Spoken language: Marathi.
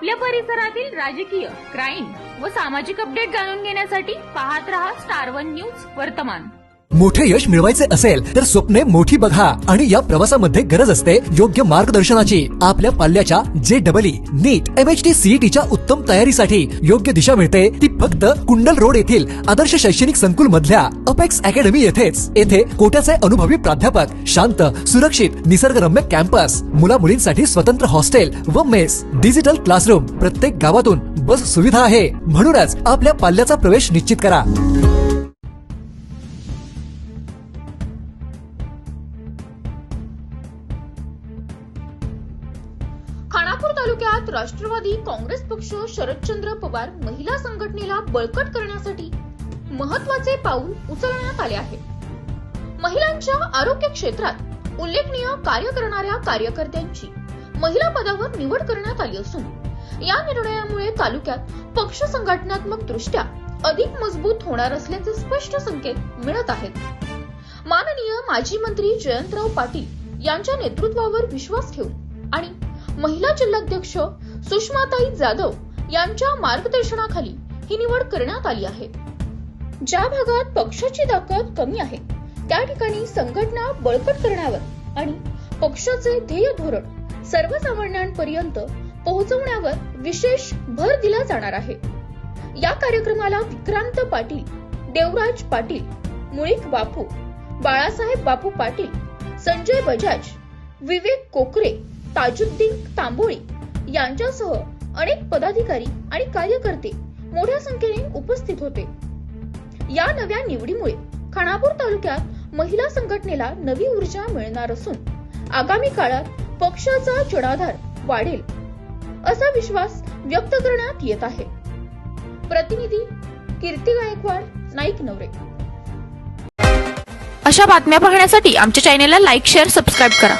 आपल्या परिसरातील राजकीय, क्राईम व सामाजिक अपडेट जाणून घेण्यासाठी पाहत रहा स्टार वन न्यूज वर्तमान। मोठे यश मिळवायचे असेल तर स्वप्ने मोठी बघा आणि या प्रवासामध्ये गरज असते योग्य मार्गदर्शनाची। आपल्या पाल्याच्या JEE, नीट, MHT, CETच्या उत्तम तयारीसाठी योग्य दिशा मिळते ती फक्त कुंडल रोड येथील आदर्श शैक्षणिक संकुल मधल्या अपेक्स अकॅडमी येथेच। येथे कोट्याचे अनुभवी प्राध्यापक, शांत, सुरक्षित, निसर्गरम्य कॅम्पस, मुला मुलींसाठी स्वतंत्र हॉस्टेल व मेस, डिजिटल क्लासरूम, प्रत्येक गावातून बस सुविधा आहे। म्हणूनच आपल्या पाल्याचा प्रवेश निश्चित करा। खानापूर तालुक्यात राष्ट्रवादी काँग्रेस पक्ष शरदचंद्र पवार महिला संघटनेला बळकट करण्यासाठी महत्त्वाचे पाऊल उचलण्यात आले आहे। महिलांच्या आरोग्य क्षेत्रात उल्लेखनीय कार्य करणाऱ्या कार्यकर्त्यांची महिला पदावर निवड करण्यात आली असून या निर्णयामुळे तालुक्यात पक्ष संघटनात्मक दृष्ट्या अधिक मजबूत होणार असल्याचे स्पष्ट संकेत मिळत आहेत। माननीय माजी मंत्री जयंतराव पाटील यांच्या नेतृत्वावर विश्वास ठेवून आणि महिला जिल्हाध्यक्ष सुषमाताई जाधव यांच्या मार्गदर्शनाखाली ही निवड करण्यात आली आहे। ज्या भागात पक्षाची ताकद कमी आहे त्या ठिकाणी संघटना बळकट करण्यावर आणि पक्षाचे ध्येय धोरण सर्वसामान्यांपर्यंत पोहोचवण्यावर विशेष भर दिला जाणार आहे। या कार्यक्रमाला विक्रांत पाटील, देवराज पाटील, मुळीक बापू, बाळासाहेब बापू पाटील, संजय बजाज, विवेक कोकरे, ताजुद्दीन तांबोळी यांच्यासह अनेक पदाधिकारी आणि कार्यकर्ते मोठ्या संख्येने उपस्थित होते। या नव्या निवडीमुळे खानापूर तालुक्यात महिला संघटनेला नवी ऊर्जा मिळणार असून आगामी काळात पक्षाचा जनाधार वाढेल असा विश्वास व्यक्त करण्यात येत आहे। प्रतिनिधी कीर्ती गायकवाड, नाईक नवरे। अशा बातम्या पाहण्यासाठी आमच्या चॅनेलला लाईक, शेअर, सबस्क्राईब करा।